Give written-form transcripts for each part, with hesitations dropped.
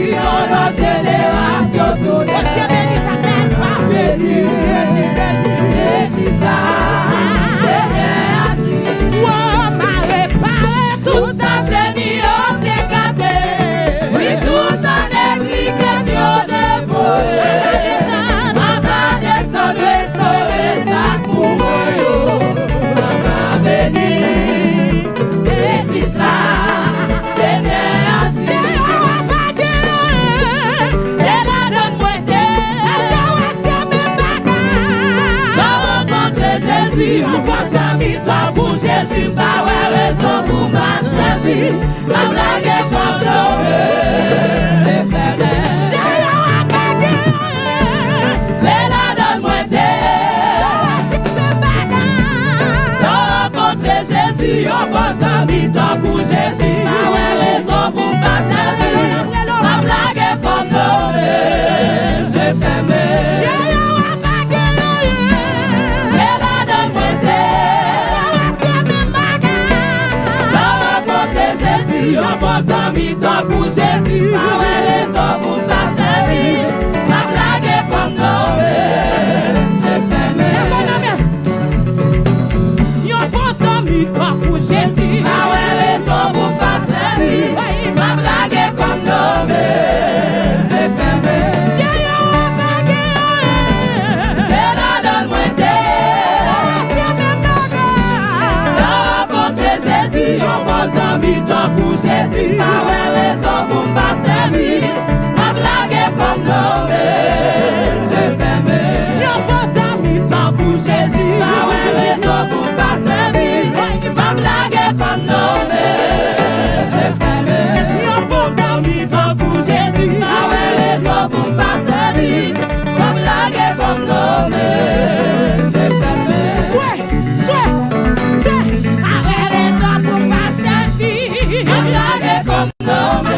génération, notre génération, tout est béni, jamais pas béni. L'église là, Seigneur a dit, oh, m'a réparé toute sa chaîne, oh, t'es gâté. Oui, tout en écrit que Dieu dévoile. Maman descend, restaurer sa cour. Maman béni, l'église là, Seigneur a dit, c'est la donne moitié. Jésus, on passe à mi-temps pour Jésus, pas raison pour ma servir. La blague est comme l'eau, c'est fermé. C'est la donne moitié. Rencontrer Jésus, on passe à mi-temps pour Jésus, pas raison pour ma servir. La blague est comme l'eau, c'est fermé. Yon bon ami toi pour Jésus, pas raison pour ta servir. Ma blague est comme l'homme, j'ai fermé. Yon bon ami toi pour Jésus, pas raison pour ta servir. Ma blague est comme l'homme, j'ai fermé. C'est la donne moitié. Rencontrer Jésus, yon bon ami toi pour Jésus, pas raison pour pas servir. Ma blague est comme l'homme, j'ai fermé. Yon bon ami toi pour Jésus, pas raison pour pas servir. Ma blague est comme l'homme, j'ai fermé. Yon bon ami toi pour Jésus, pas raison pour pas servir. Ma blague est comme l'homme, j'ai fermé. Jouez, jouez, jouez, pas raison pour pas servir. Ma blague est comme l'homme,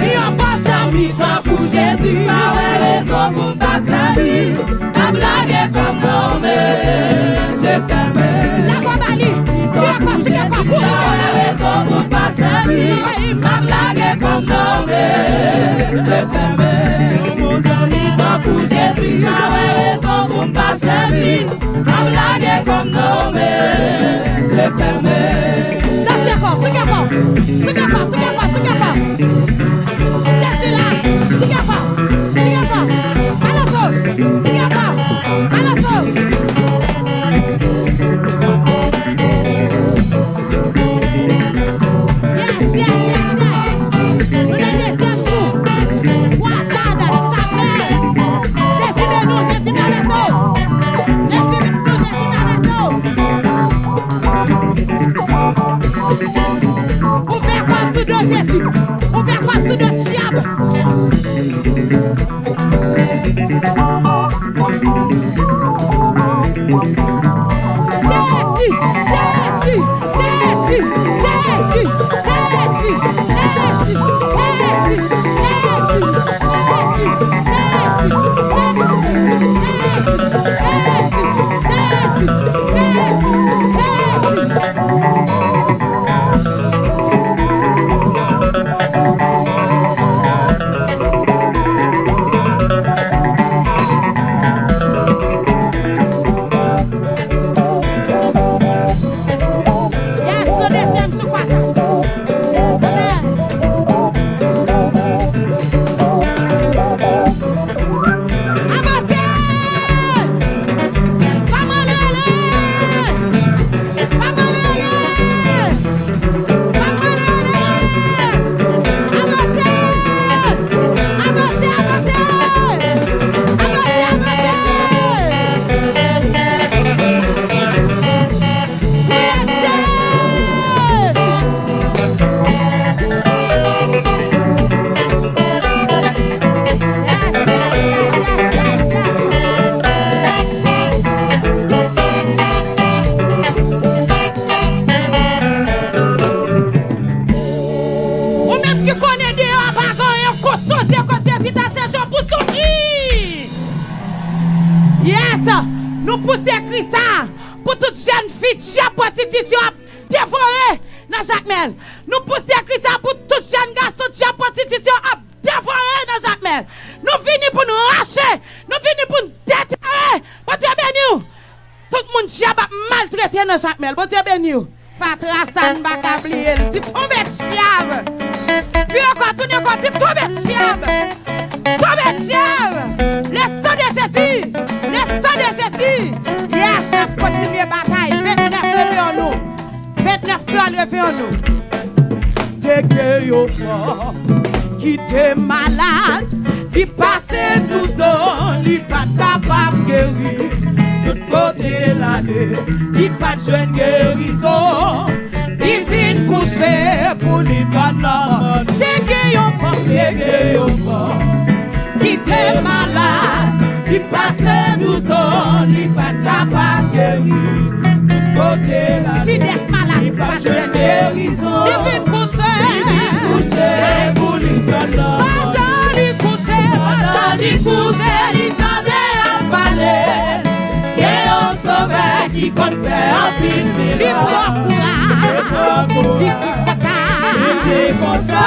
yon passe à mi-temps pour Jésus, pas raison pour pas servir. Ma blague est comme l'homme, j'ai fermé. La voix Bali, tu as quoi, raison pour pas servir. Ma blague est comme l'homme, j'ai fermé. Mi-temps pour Jésus, pas raison pour pas servir. Ma blague est comme l'homme, j'ai fermé. Jésus, on fait quoi sous notre diable? Nous pousser écrit ça pour toute jeune fille de prostitution dévorée dans dans Jacmel. Nous poussons Christ pour tout jeune garçon qui a prostitution à dévorer dans Jacmel. Nous venons pour nous racher. Nous venons pour nous déterrer. Bon Dieu béni. Tout le monde chiab maltraité dans Jacmel. Bon Dieu béni. Patrasan bakabliel. Tu tombes chiab. Puis encore tourne encore tu tombes chiab. Tombes chiab. Le sang de Jésus. Le sang de Jésus. Yes, continuer bataille. 29 levez en nous. 29 plans levez en nous. T'es guéri fort. Qui t'est malade. Il passe 12 ans. Il pas capable de guérir. Tout côté l'année. Il pas de jeune guérison. Il vient coucher pour lui donner. T'es guéri fort. Qui t'est malade. Il passe 12 ans. Il pas capable de guérir. Si des malades, pas de guérison. Il vient coucher pour lui donner. Pendant lui coucher, il tendait à parler. Et on sauvait qui compte faire un pile miracle. Il prend courage, il dit comme ça.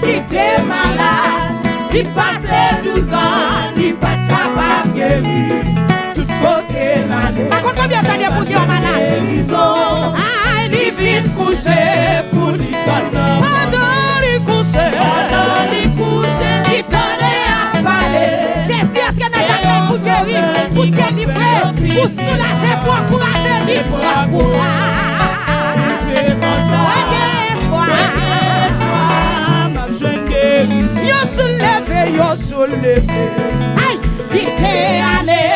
Il était malade. Il passait 12 ans, il pas capable de guérir. Tout côté l'année. Par contre, combien d'années pour dire malade? Ah, il vient coucher pour lui donner. Pendant lui coucher, il tendait à parler. Jésus est entré dans chaque pour guérir, pour délivrer, pour soulager, pour encourager, pour encourager. Yo soulevé, aïe, il t'est allé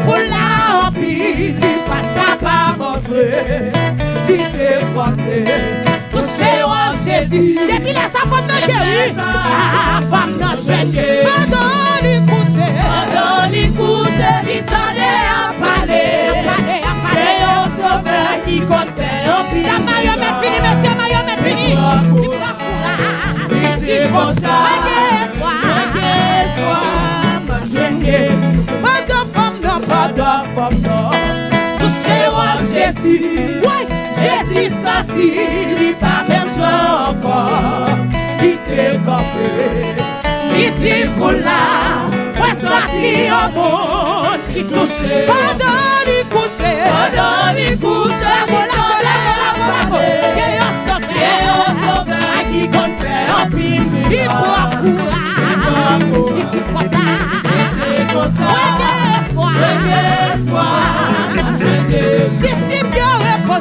pour la hobby, il pas capable d'entrer, il t'est forcé, touché au Jésus, depuis la sa femme n'a guéri, femme n'a jeté, pendant lui coucher, il t'allait à parler, et au sauveur qui compte faire un pire. La maillot fini, monsieur, maillot fini, il prend courage, c'est comme ça. Pas de femme, touché au Jésus, Jésus sorti, il pas même chose encore, il t'est campé, il dit voilà, ouais sorti au monde, qui touché, pendant lui coucher, voilà, et on sauveur, qui compte faire un pile, il prend courage, il dit quoi ça,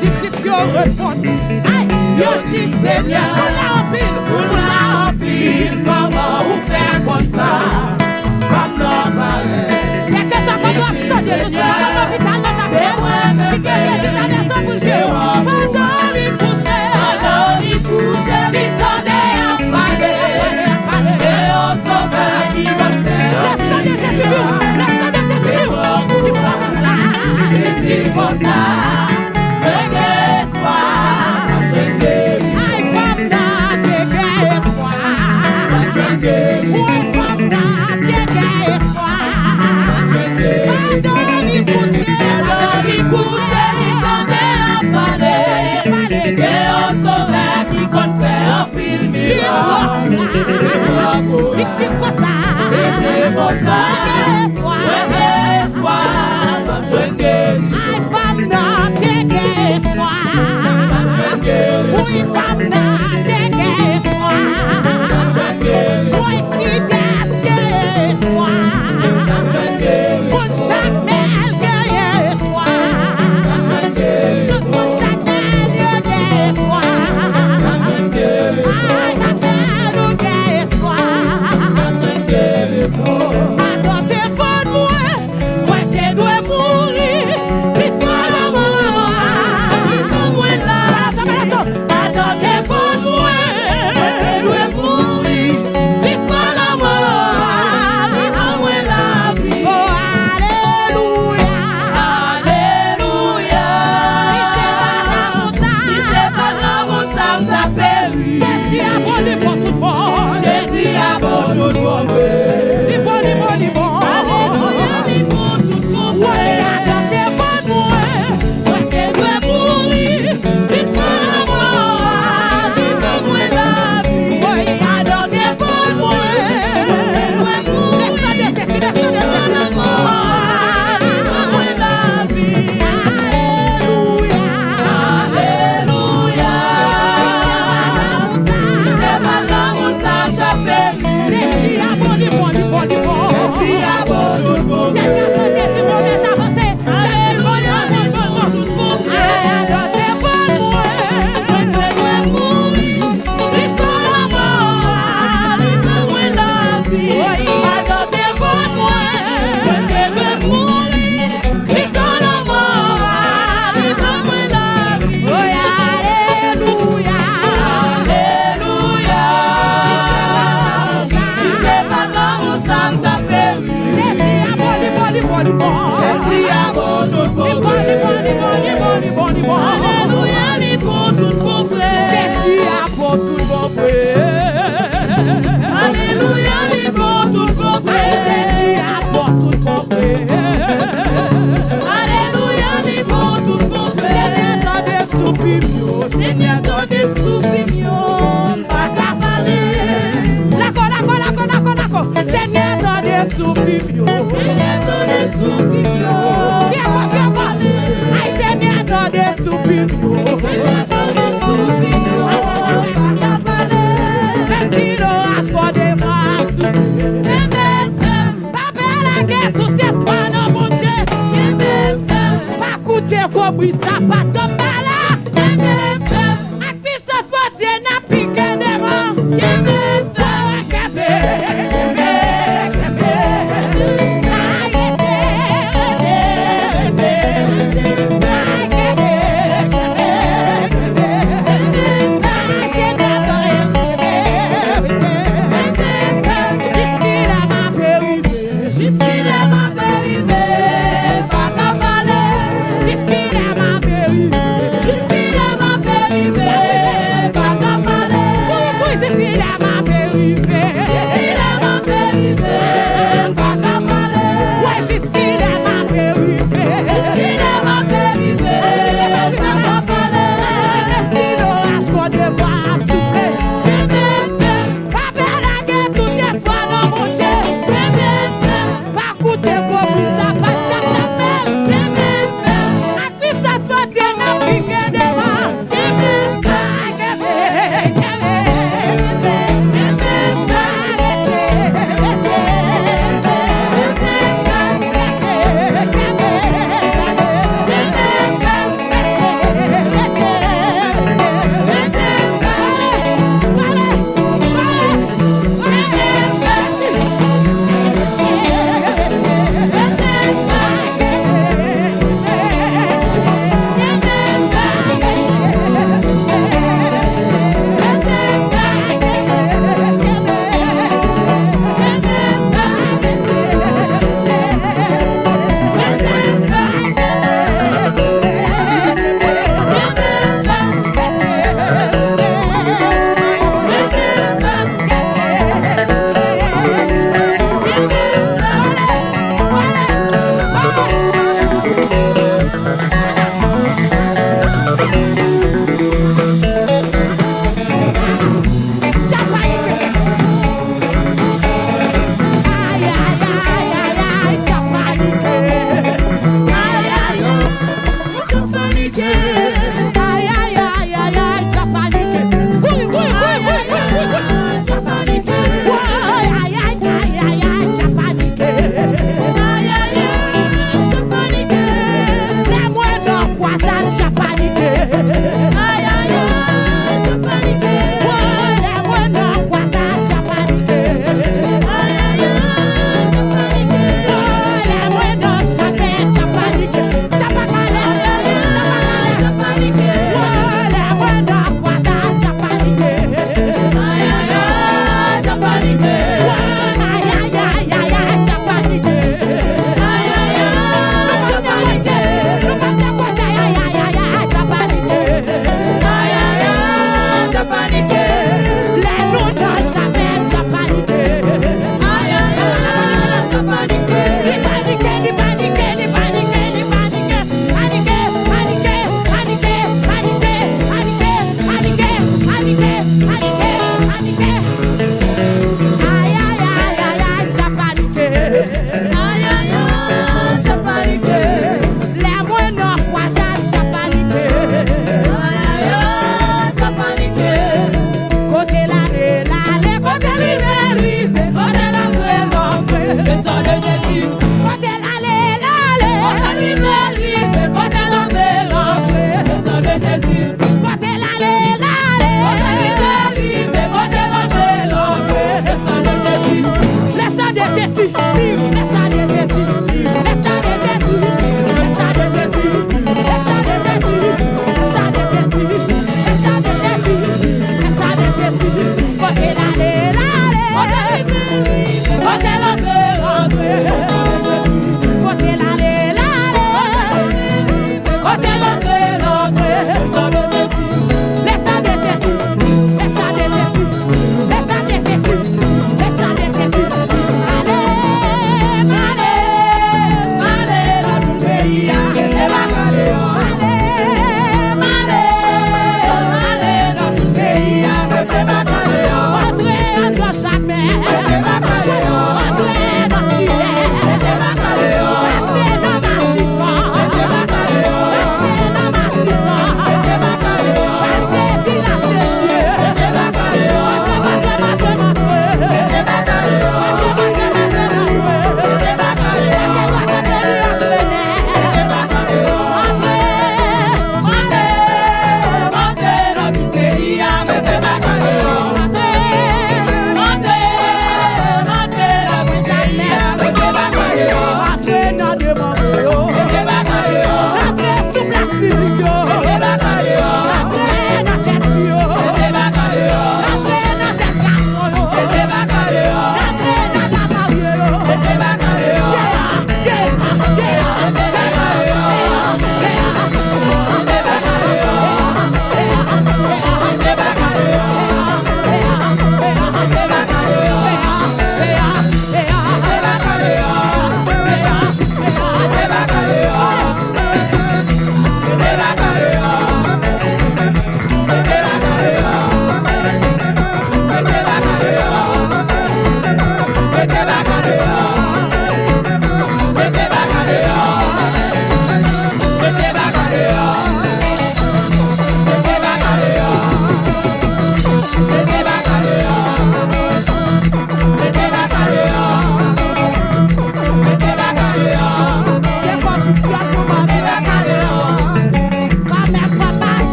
disciple répond. Yo dit Seigneur, pour la pile, maman, ou faire comme ça, comme normal. Y'a que ça qu'on doit faire, Seigneur, l'hôpital de chaque qui que Jésus t'a mis son boucher. Pendant lui coucher, il tendait à parler, et au sauveur qui va faire. Le sang de Jésus, c'est comme ça, Adore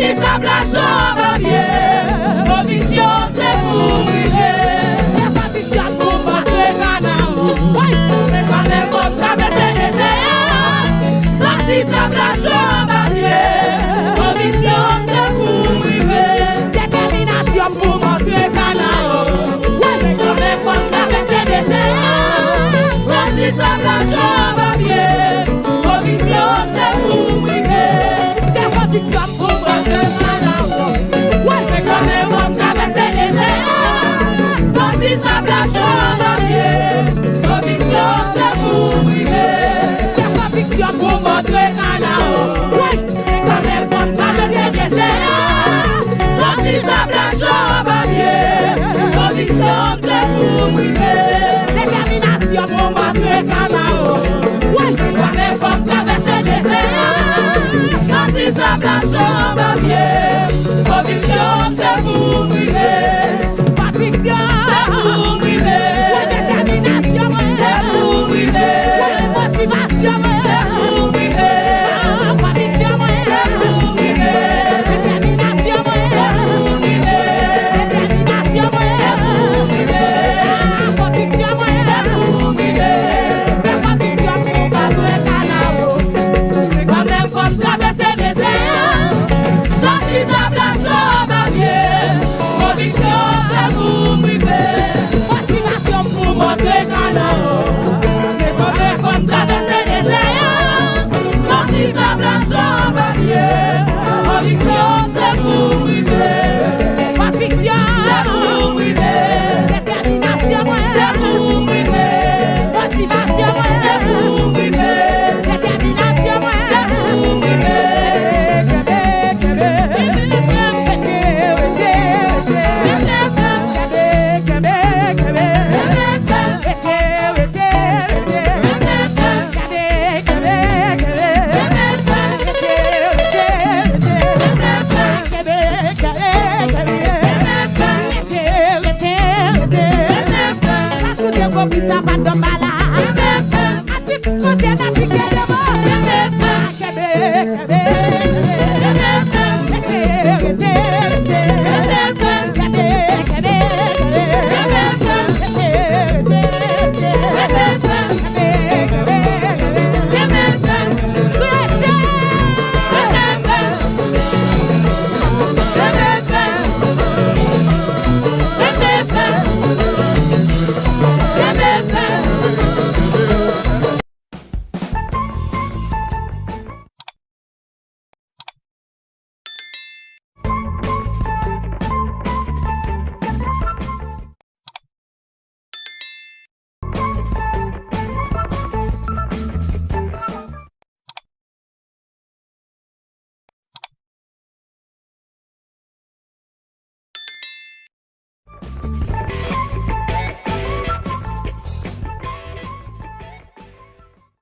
Sorti sa plachon babier, conviction c'est pour brûler. C'est pas pitié pour battre canard. Oui, mais quand même comme traverser les terres. Sorti sa plachon babier, conviction c'est pour brûler. Détermination pour montrer canard. Oui, mais quand même comme traverser les terres. Sorti sa plachon babier, conviction c'est pour brûler. Détermination pour montrer canard. Oui, mais quand même comme traverser les terres. Sorti sa plachon babier, conviction c'est pour brûler. Détermination pour montrer canard. Oui, mais quand même comme traverser les terres. Sorti sa plachon babier, conviction c'est pour brûler. Détermination pour montrer canard. Oui, quand même comme traverser les terres. Sorti sa plachon babier, conviction c'est pour brûler. Pas fiction, c'est pour brûler. Oui, détermination, c'est pour brûler. Oui, motivation, c'est pour brûler. Pas fiction, c'est pour brûler. Détermination, c'est pour brûler. Détermination, c'est pour brûler. Pas fiction, c'est pour brûler. C'est pas fiction pour battre le canard. Quand même comme traverser les airs. Sorti sa plachon babier, conviction c'est pour brûler. Motivation pour montrer canard. Quand même comme traverser les airs. Sorti sa plachon babier, conviction c'est pour brûler. Pas fiction, c'est pour brûler. Détermination, c'est pour brûler. Motivation, c'est pour brûler. Détermination, c'est pour brûler. Pas de